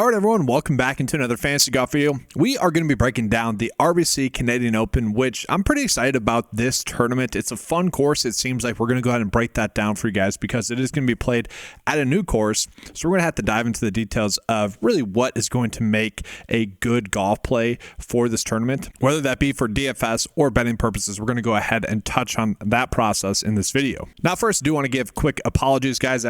All right, everyone, welcome back into another fantasy golf video. We are going to be breaking down the RBC Canadian Open, which I'm pretty excited about this tournament. It's a fun course. It seems like we're going to go ahead and break that down for you guys because it is going to be played at a new course. So we're going to have to dive into the details of really what is going to make a good golf play for this tournament, whether that be for DFS or betting purposes. We're going to go ahead and touch on that process in this video. Now, first, I do want to give quick apologies, guys.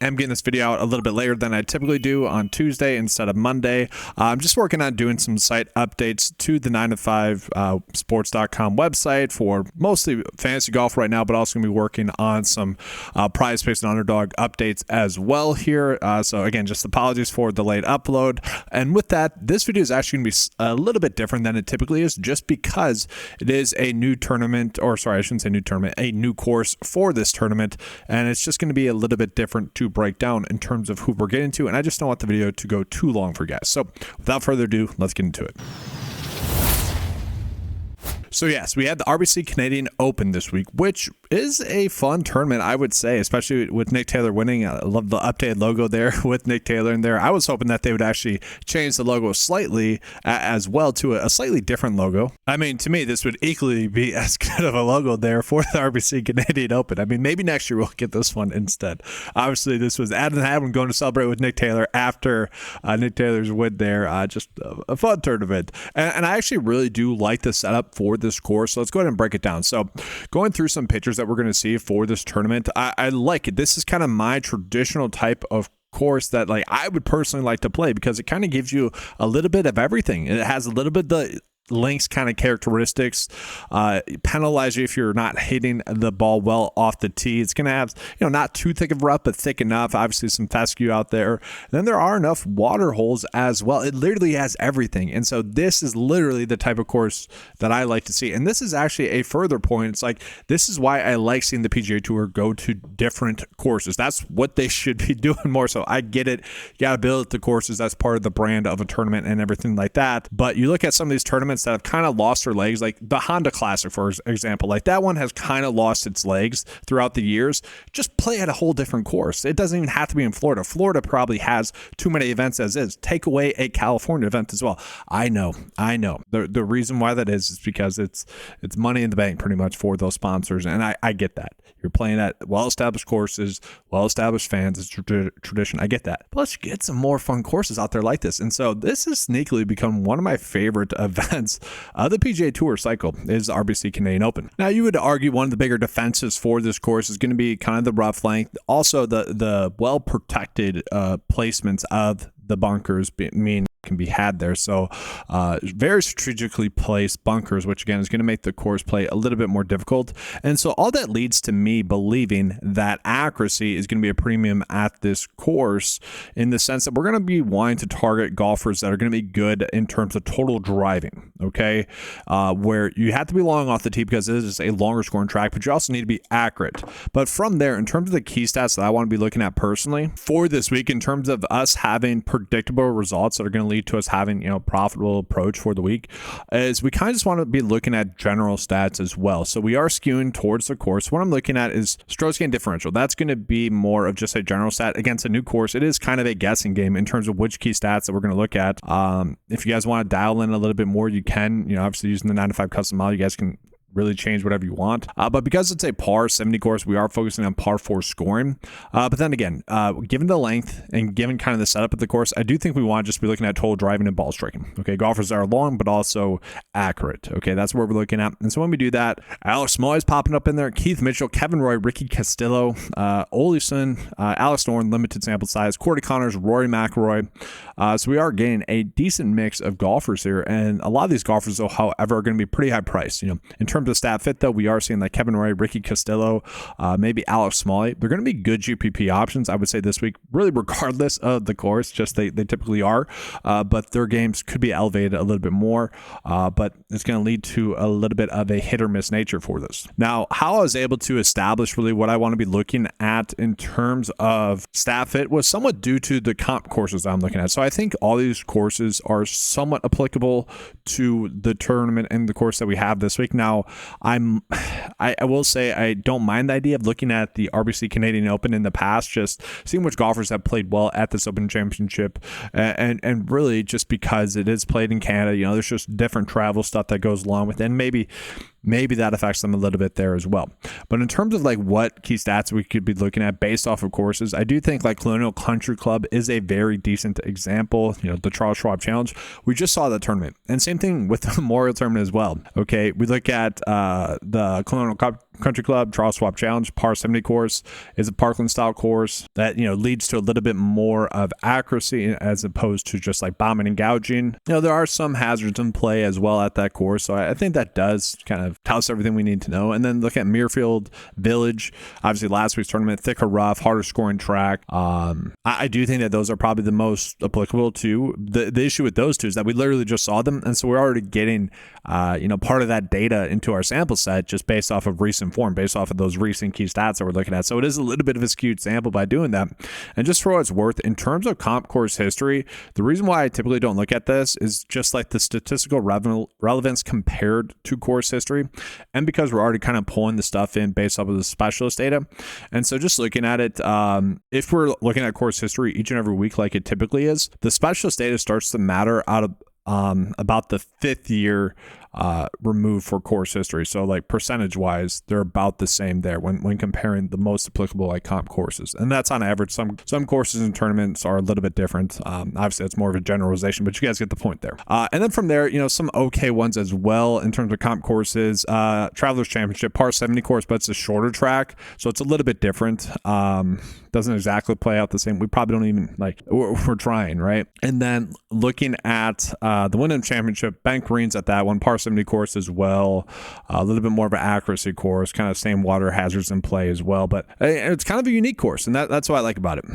I'm getting this video out a little bit later than I typically do on Tuesday instead of Monday. I'm just working on doing some site updates to the 9to5sports.com website for mostly fantasy golf right now, but also going to be working on some PrizePicks and UNDERDOG updates as well here. So again, just apologies for the late upload. And with that, this video is actually going to be a little bit different than it typically is just because it is a new tournament, or sorry, I shouldn't say new tournament, a new course for this tournament. And it's just going to be a little bit different to break down in terms of who we're getting to, and I just don't want the video to go too long for you guys. So without further ado, let's get into it. So yes, we had the RBC Canadian Open this week, which is a fun tournament, I would say, especially with Nick Taylor winning. I love the updated logo there with Nick Taylor in there. I was hoping that they would actually change the logo slightly as well to a slightly different logo. I mean, to me, this would equally be as good of a logo there for the RBC Canadian Open. I mean, maybe next year we'll get this one instead. Obviously, this was Adam Hadwin going to celebrate with Nick Taylor after Nick Taylor's win there. Just a fun tournament. And I actually really do like the setup for this course. So let's go ahead and break it down. So going through some pictures that we're going to see for this tournament, I like it. This is kind of my traditional type of course that like I would personally like to play because it kind of gives you a little bit of everything. It has a little bit the links kind of characteristics, penalize you if you're not hitting the ball well off the tee. It's going to have, not too thick of rough, but thick enough. Obviously some fescue out there. And then there are enough water holes as well. It literally has everything. And so this is literally the type of course that I like to see. And this is actually a further point. It's like, this is why I like seeing the PGA Tour go to different courses. That's what they should be doing more. So I get it. You got to build the courses. That's part of the brand of a tournament and everything like that. But you look at some of these tournaments that have kind of lost their legs, like the Honda Classic, for example, like that one has kind of lost its legs throughout the years. Just play at a whole different course. It doesn't even have to be in Florida. Florida probably has too many events as is. Take away a California event as well. I know. The reason why that is because it's money in the bank pretty much for those sponsors, and I get that. You're playing at well-established courses, well-established fans. It's tradition. I get that. But let's get some more fun courses out there like this. And so this has sneakily become one of my favorite events of the PGA Tour cycle is the RBC Canadian Open. Now, you would argue one of the bigger defenses for this course is going to be kind of the rough length. Also, the well-protected placements of the bunkers can be had there. So very strategically placed bunkers, which again is going to make the course play a little bit more difficult. And so all that leads to me believing that accuracy is going to be a premium at this course in the sense that we're going to be wanting to target golfers that are going to be good in terms of total driving, okay? Where you have to be long off the tee because it is a longer scoring track, but you also need to be accurate. But from there, in terms of the key stats that I want to be looking at personally for this week, in terms of us having predictable results that are going to lead to us having profitable approach for the week, is we kind of just want to be looking at general stats as well. So we are skewing towards the course. What I'm looking at is strokes gain differential. That's going to be more of just a general stat against a new course. It is kind of a guessing game in terms of which key stats that we're going to look at. If you guys want to dial in a little bit more, you can. Obviously using the 9 to 5 custom model, you guys can really change whatever you want. But because it's a par 70 course, we are focusing on par 4 scoring. But then again, given the length and given kind of the setup of the course, I do think we want to just be looking at total driving and ball striking. Okay, golfers that are long, but also accurate. Okay, that's what we're looking at. And so when we do that, Alex Smalley's popping up in there, Keith Mitchell, Kevin Roy, Ricky Castillo, Oleson, Alex Noren, limited sample size, Corey Connors, Rory McIlroy. So we are getting a decent mix of golfers here. And a lot of these golfers, though, however, are going to be pretty high priced. In terms of stat fit, though, we are seeing like Kevin Roy, Ricky Castillo, maybe Alex Smalley. They're going to be good GPP options, I would say, this week, really regardless of the course. Just they typically are, but their games could be elevated a little bit more, but it's going to lead to a little bit of a hit or miss nature for this. Now, how I was able to establish really what I want to be looking at in terms of stat fit was somewhat due to the comp courses I'm looking at. So I think all these courses are somewhat applicable to the tournament and the course that we have this week. Now, I will say I don't mind the idea of looking at the RBC Canadian Open in the past, just seeing which golfers have played well at this Open Championship, and really just because it is played in Canada, there's just different travel stuff that goes along with it, and maybe that affects them a little bit there as well. But in terms of like what key stats we could be looking at based off of courses, I do think like Colonial Country Club is a very decent example. The Charles Schwab Challenge, we just saw the tournament, and same thing with the Memorial Tournament as well. Okay, we look at the Colonial Country Club Charles Schwab Challenge par 70 course is a Parkland style course that leads to a little bit more of accuracy as opposed to just like bombing and gouging. There are some hazards in play as well at that course, so I think that does kind of tell us everything we need to know. And then look at Muirfield Village, obviously last week's tournament, thicker rough, harder scoring track. I do think that those are probably the most applicable to the issue with those two is that we literally just saw them, and so we're already getting part of that data into our sample set just based off of recent form, based off of those recent key stats that we're looking at. So it is a little bit of a skewed sample by doing that. And just for what it's worth, in terms of comp course history, the reason why I typically don't look at this is just like the statistical relevance compared to course history, and because we're already kind of pulling the stuff in based off of the specialist data. And so just looking at it, if we're looking at course history each and every week like it typically is, the specialist data starts to matter out of about the 5th year removed for course history. So like percentage wise, they're about the same there when comparing the most applicable like comp courses, and that's on average. Some courses and tournaments are a little bit different. Obviously that's more of a generalization, but you guys get the point there. And then from there, some okay ones as well in terms of comp courses. Travelers Championship par 70 course, but it's a shorter track, so it's a little bit different. Doesn't exactly play out the same. We probably don't even we're trying, right? And then looking at the Wyndham Championship, Bank Greens at that one, par 70 course as well, a little bit more of an accuracy course, kind of same water hazards in play as well, but it's kind of a unique course, and that's what I like about it.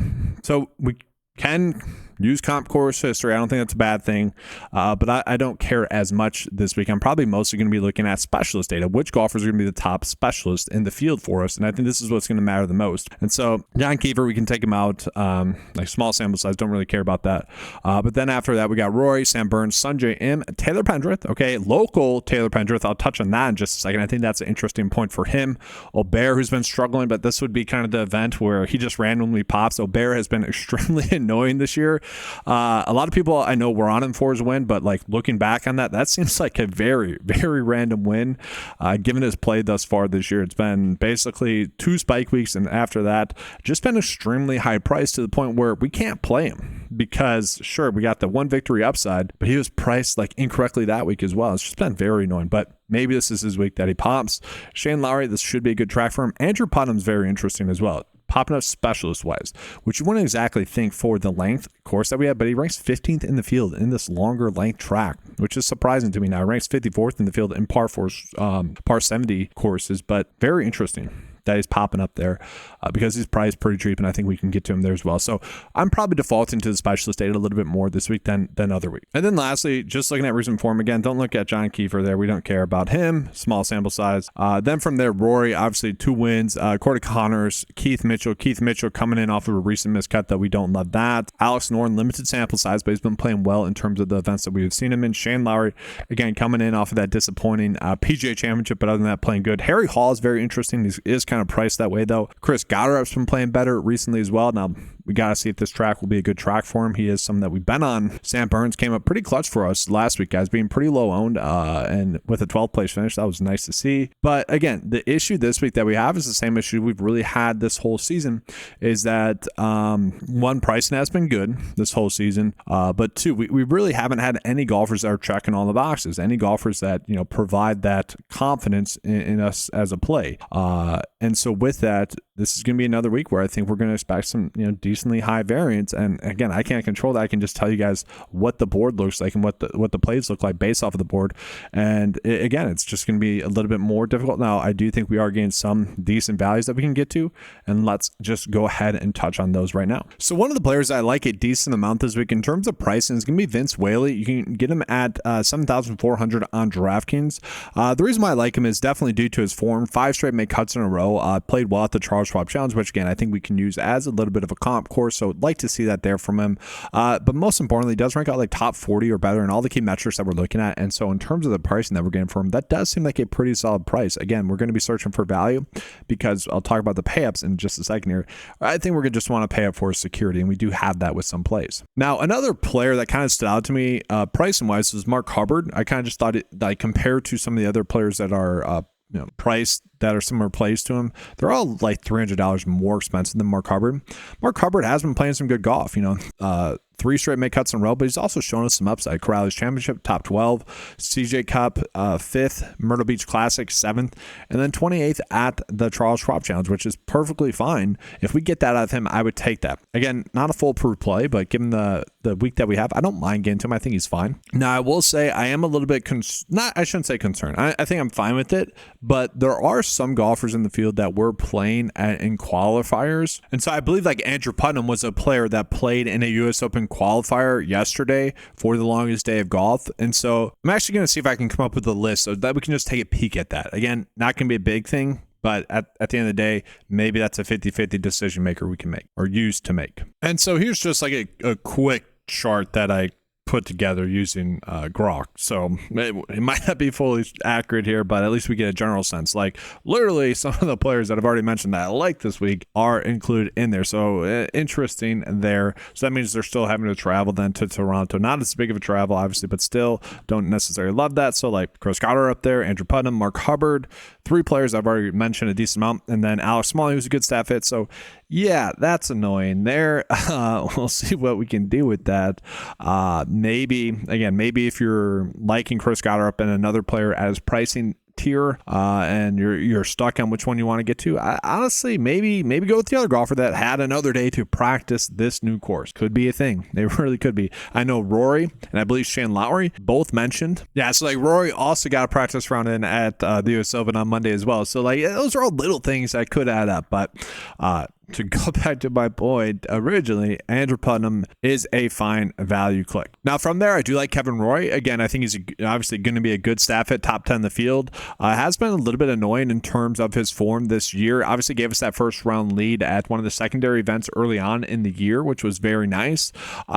So we can use comp course history. I don't think that's a bad thing, but I don't care as much this week. I'm probably mostly going to be looking at specialist data. Which golfers are going to be the top specialists in the field for us? And I think this is what's going to matter the most. And so John Kiefer, we can take him out, like small sample size, don't really care about that. But then after that, we got Rory, Sam Burns, Sanjay M, Taylor Pendrith. Okay, local Taylor Pendrith. I'll touch on that in just a second. I think that's an interesting point for him. Aubert, who's been struggling, but this would be kind of the event where he just randomly pops. Aubert has been extremely annoying this year. A lot of people I know were on him for his win, but like looking back on that seems like a very, very random win. Given his play thus far this year, it's been basically 2 spike weeks, and after that, just been extremely high priced to the point where we can't play him because sure, we got the 1 victory upside, but he was priced like incorrectly that week as well. It's just been very annoying, but maybe this is his week that he pops. Shane Lowry, this should be a good track for him. Andrew Putnam's very interesting as well, popping up specialist wise, which you wouldn't exactly think for the length course that we have, but he ranks 15th in the field in this longer length track, which is surprising to me now. He ranks 54th in the field in par 70 courses, but very interesting that he's popping up there because he's priced pretty cheap, and I think we can get to him there as well. So I'm probably defaulting to the specialist data a little bit more this week than other week. And then lastly, just looking at recent form again, don't look at John Kiefer there. We don't care about him. Small sample size. Then from there, Rory, obviously 2 wins. Corey Connors, Keith Mitchell coming in off of a recent miscut that we don't love that. Alex Norton, limited sample size, but he's been playing well in terms of the events that we've seen him in. Shane Lowry, again, coming in off of that disappointing PGA Championship, but other than that, playing good. Harry Hall is very interesting. He is kind of priced that way though. Chris Gotterup's been playing better recently as well. Now we got to see if this track will be a good track for him. He is someone that we've been on. Sam Burns came up pretty clutch for us last week, guys, being pretty low owned and with a 12th place finish. That was nice to see. But again, the issue this week that we have is the same issue we've really had this whole season, is that one, pricing has been good this whole season, but 2, we really haven't had any golfers that are checking all the boxes, any golfers that provide that confidence in us as a play. And so with that, this is going to be another week where I think we're going to expect some decently high variance. And again, I can't control that. I can just tell you guys what the board looks like and what the plays look like based off of the board. And again, it's just going to be a little bit more difficult. Now, I do think we are getting some decent values that we can get to, and let's just go ahead and touch on those right now. So one of the players I like a decent amount this week in terms of pricing is going to be Vince Whaley. You can get him at 7,400 on DraftKings. The reason why I like him is definitely due to his form. 5 straight make cuts in a row. Played well at the Charles Charles Schwab Challenge, which again, I think we can use as a little bit of a comp course. So I'd like to see that there from him. But most importantly, he does rank out like top 40 or better in all the key metrics that we're looking at. And so in terms of the pricing that we're getting for him, that does seem like a pretty solid price. Again, we're going to be searching for value because I'll talk about the payups in just a second here. I think we're going to just want to pay up for security, and we do have that with some plays. Now, another player that kind of stood out to me pricing wise was Mark Hubbard. I kind of just thought it, like, compared to some of the other players that are priced that are similar plays to him, they're all like $300 more expensive than Mark Hubbard. Mark Hubbard has been playing some good golf, 3 straight make cuts in a row, but he's also shown us some upside. Corrales Championship, top 12, CJ Cup, 5th, Myrtle Beach Classic, 7th, and then 28th at the Charles Schwab Challenge, which is perfectly fine. If we get that out of him, I would take that. Again, not a foolproof play, but given the week that we have, I don't mind getting to him. I think he's fine. Now, I will say I am a little bit I shouldn't say concerned. I think I'm fine with it, but there are some golfers in the field that were playing in qualifiers. And so I believe like Andrew Putnam was a player that played in a US Open qualifier yesterday for the longest day of golf. And so I'm actually going to see if I can come up with a list so that we can just take a peek at that. Again, not going to be a big thing, but at the end of the day, maybe that's a 50-50 decision maker we can make or use to make. And so here's just like a quick chart that I put together using Grok. So it might not be fully accurate here, but at least we get a general sense. Like literally some of the players that I've already mentioned that I like this week are included in there. So interesting there. So that means they're still having to travel then to Toronto. Not as big of a travel, obviously, but still don't necessarily love that. So like Chris Goddard up there, Andrew Putnam, Mark Hubbard, 3 players I've already mentioned a decent amount. And then Alex Smalley, who's a good stat fit. So yeah, that's annoying there. We'll see what we can do with that. Maybe if you're liking Chris Goddard up and another player as pricing tier and you're stuck on which one you want to get to, honestly, maybe go with the other golfer that had another day to practice this new course. Could be a thing. They really could be. I know Rory and I believe Shane Lowry both mentioned. Yeah, so like Rory also got a practice round in at the US Open on Monday as well. So like those are all little things that could add up, but to go back to my point originally, Andrew Putnam is a fine value click. Now from there, I do like Kevin Roy. Again, I think he's obviously going to be a good stat fit, top 10 in the field. Has been a little bit annoying in terms of his form this year. Obviously gave us that first round lead at one of the secondary events early on in the year, which was very nice.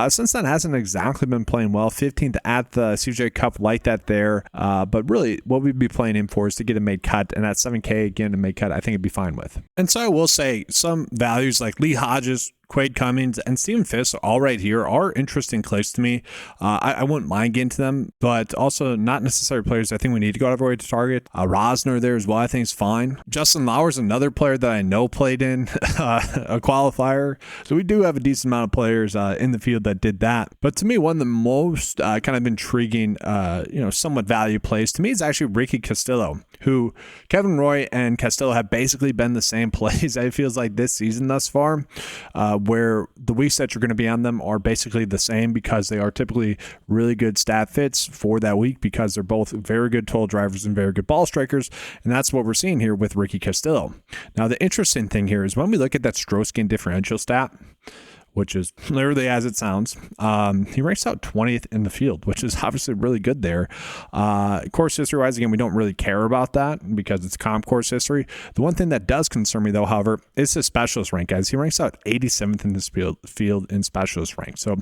Since then, hasn't exactly been playing well. 15th at the CJ Cup, like that there. But really, what we'd be playing him for is to get a made cut, and at $7K again to make cut, I think it'd be fine with. And so I will say some values like Lee Hodges, Quade Cummings, and Stephen Fisk all right here are interesting clicks to me. I wouldn't mind getting to them, but also not necessarily players I think we need to go out of our way to target. Rosner there as well, I think is fine. Justin Lauer's another player that I know played in a qualifier. So we do have a decent amount of players in the field that did that. But to me, one of the most kind of intriguing, somewhat value plays to me is actually Ricky Castillo, who Kevin Roy and Castillo have basically been the same plays, it feels like, this season thus far. Where the weeks that you're going to be on them are basically the same because they are typically really good stat fits for that week because they're both very good total drivers and very good ball strikers. And that's what we're seeing here with Ricky Castillo. Now, the interesting thing here is when we look at that stroke gain differential stat, which is literally as it sounds, he ranks out 20th in the field, which is obviously really good there. Course history-wise, again, we don't really care about that because it's comp course history. The one thing that does concern me, though, however, is his specialist rank, guys. He ranks out 87th in this field in specialist rank. So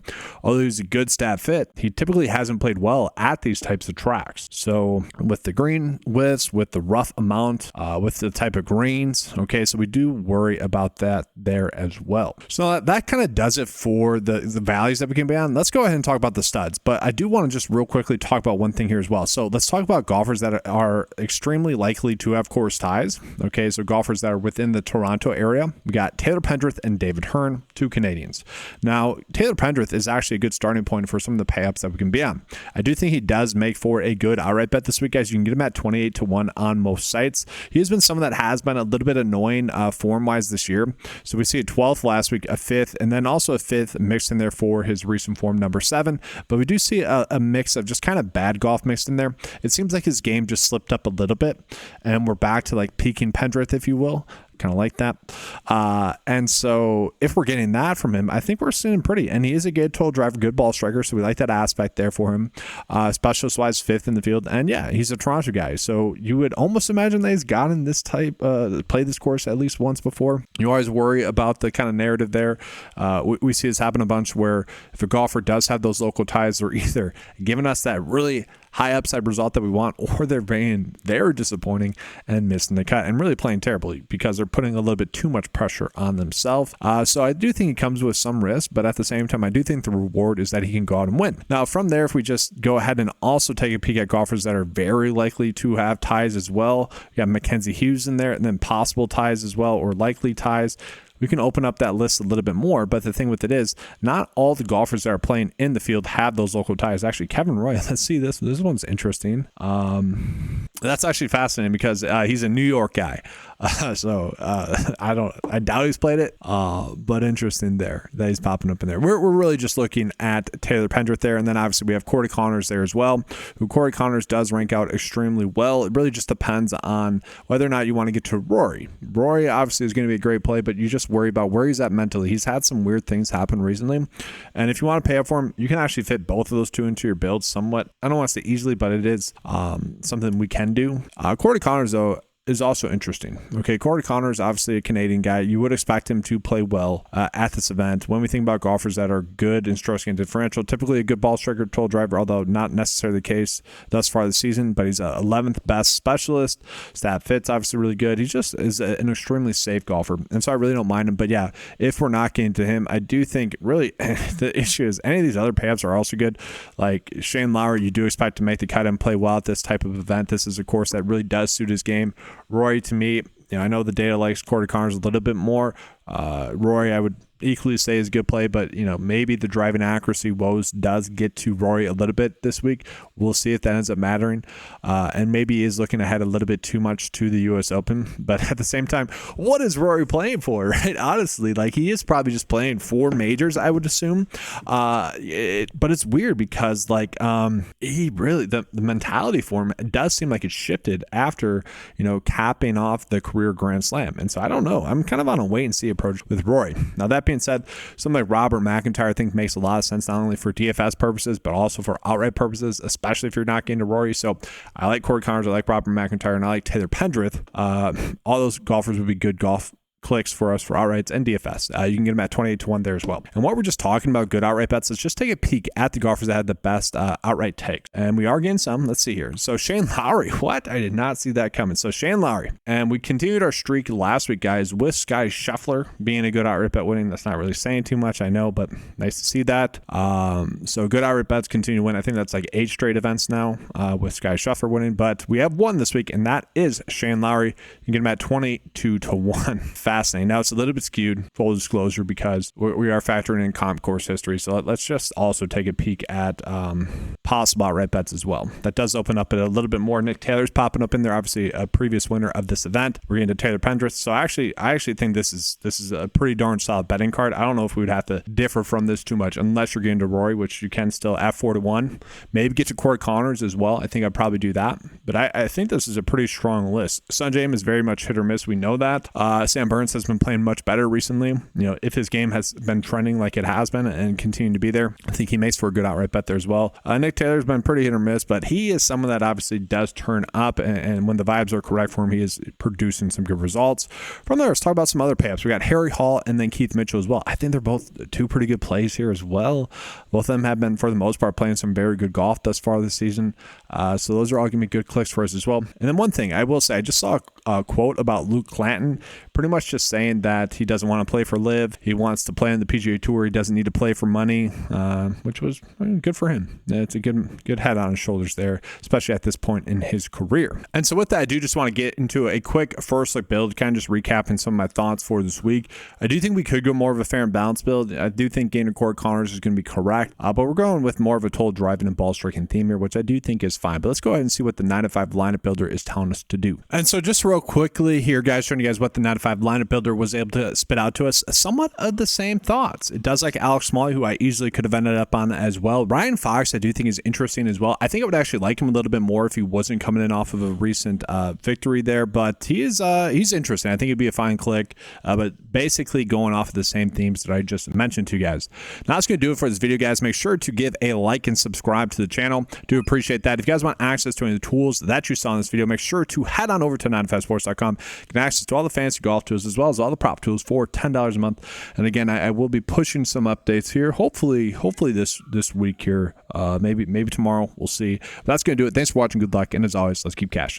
although he's a good stat fit, he typically hasn't played well at these types of tracks. So with the green widths, with the rough amount, with the type of greens, okay, so we do worry about that there as well. So that kind of does it for the values that we can be on. Let's go ahead and talk about the studs, but I do want to just real quickly talk about one thing here as well. So let's talk about golfers that are extremely likely to have course ties. Okay, so golfers that are within the Toronto area. We got Taylor Pendrith and David Hearn, 2 Canadians. Now, Taylor Pendrith is actually a good starting point for some of the payups that we can be on. I do think he does make for a good outright bet this week, guys. You can get him at 28-1 on most sites. He has been someone that has been a little bit annoying form-wise this year. So we see a 12th last week, a 5th, and then also a 5th mixed in there for his recent form, number 7. But we do see a mix of just kind of bad golf mixed in there. It seems like his game just slipped up a little bit, and we're back to like peaking Pendrith, if you will. kind of like that. And so if we're getting that from him, I think we're sitting pretty. And he is a good total driver, good ball striker, so we like that aspect there for him. Specialist-wise, 5th in the field. And yeah, he's a Toronto guy, so you would almost imagine that he's gotten this type, played this course at least once before. You always worry about the kind of narrative there. We see this happen a bunch where if a golfer does have those local ties, they're either giving us that really high upside result that we want, or they're being very disappointing and missing the cut and really playing terribly because they're putting a little bit too much pressure on themselves. So I do think it comes with some risk, but at the same time, I do think the reward is that he can go out and win. Now, from there, if we just go ahead and also take a peek at golfers that are very likely to have ties as well, you got Mackenzie Hughes in there, and then possible ties as well, or likely ties. We can open up that list a little bit more, but the thing with it is not all the golfers that are playing in the field have those local ties. Actually, Kevin Roy, let's see this. This one's interesting. That's actually fascinating because he's a New York guy. I doubt he's played it, but interesting there that he's popping up in there. We're really just looking at Taylor Pendrith there, and then obviously we have Corey Connors there as well, who Corey Connors does rank out extremely well. It really just depends on whether or not you want to get to Rory. Rory obviously is going to be a great play, but you just worry about where he's at mentally. He's had some weird things happen recently, and if you want to pay up for him, you can actually fit both of those two into your build somewhat. I don't want to say easily, but it is something we can do. Corey Connors, though, is also interesting. Okay, Corey Connors, obviously a Canadian guy. You would expect him to play well at this event. When we think about golfers that are good in strokes gained differential, typically a good ball striker, total driver, although not necessarily the case thus far this season, but he's a 11th best specialist. Stat fit's obviously really good. He just is an extremely safe golfer, and so I really don't mind him. But yeah, if we're not getting to him, I do think really the issue is any of these other payups are also good. Like Shane Lowry, you do expect to make the cut and play well at this type of event. This is a course that really does suit his game. Rory, to me, I know the data likes Corey Connors a little bit more. Rory, I would equally say is a good play, but maybe the driving accuracy woes does get to Rory a little bit this week. We'll see if that ends up mattering, and maybe he is looking ahead a little bit too much to the U.S. Open. But at the same time, what is Rory playing for, right? Honestly, like he is probably just playing for majors, I would assume. But it's weird because he really the mentality for him does seem like it shifted after capping off the career Grand Slam, and so I don't know. I'm kind of on a wait and see approach with Rory. Now that being said, something like Robert McIntyre I think makes a lot of sense, not only for DFS purposes but also for outright purposes, especially if you're not getting to Rory. So I like Corey Connors, I like Robert McIntyre, and I like Taylor Pendrith. All those golfers would be good golf clicks for us for outrights and DFS. You can get them at 28-1 there as well. And what we're just talking about good outright bets, let's just take a peek at the golfers that had the best outright takes. And we are getting some. Let's see here. So Shane Lowry, what? I did not see that coming. So Shane Lowry. And we continued our streak last week, guys, with Sky Scheffler being a good outright bet winning. That's not really saying too much, I know, but nice to see that. So good outright bets continue to win. I think that's like 8 straight events now with Sky Scheffler winning. But we have one this week, and that is Shane Lowry. You can get him at 22-1. Fascinating. Now it's a little bit skewed, full disclosure, because we are factoring in comp course history. So let's just also take a peek at possible outright bets as well. That does open up it a little bit more. Nick Taylor's popping up in there, obviously a previous winner of this event. We're getting to Taylor Pendrith. So I actually think this is a pretty darn solid betting card. I don't know if we would have to differ from this too much unless you're getting to Rory, which you can still at 4-1. Maybe get to Corey Connors as well. I think I'd probably do that. But I think this is a pretty strong list. Sungjae is very much hit or miss. We know that. Sam Burns has been playing much better recently. If his game has been trending like it has been and continuing to be there, I think he makes for a good outright bet there as well. Nick Taylor's been pretty hit or miss, but he is someone that obviously does turn up, and when the vibes are correct for him, he is producing some good results. From there, let's talk about some other payups. We got Harry Hall and then Keith Mitchell as well. I think they're both two pretty good plays here as well. Both of them have been, for the most part, playing some very good golf thus far this season. So those are all going to be good clicks for us as well. And then one thing I will say, I just saw a quote about Luke Clanton, pretty much just saying that he doesn't want to play for LIV. He wants to play on the PGA Tour. He doesn't need to play for money, which was good for him. It's a good head on his shoulders there, especially at this point in his career. And so with that, I do just want to get into a quick first look build, kind of just recapping some of my thoughts for this week. I do think we could go more of a fair and balanced build. I do think Gainer Corey Connors is going to be correct, but we're going with more of a total driving and ball striking theme here, which I do think is fine. But let's go ahead and see what the 9-to-5 lineup builder is telling us to do. And so just real quickly here, guys, showing you guys what the 9-to-5 lineup builder was able to spit out to us. Somewhat of the same thoughts. It does like Alex Smalley, who I easily could have ended up on as well. Ryan Fox, I do think is is interesting as well. I think I would actually like him a little bit more if he wasn't coming in off of a recent victory there, but he's interesting. I think it'd be a fine click, but basically going off of the same themes that I just mentioned to you guys. Now that's going to do it for this video, guys. Make sure to give a like and subscribe to the channel. Do appreciate that. If you guys want access to any of the tools that you saw in this video, make sure to head on over to 9to5sports.com. Get access to all the fantasy golf tools as well as all the prop tools for $10 a month. And again, I will be pushing some updates here. Hopefully this week here. Maybe tomorrow. We'll see. But that's going to do it. Thanks for watching. Good luck. And as always, let's keep cashing.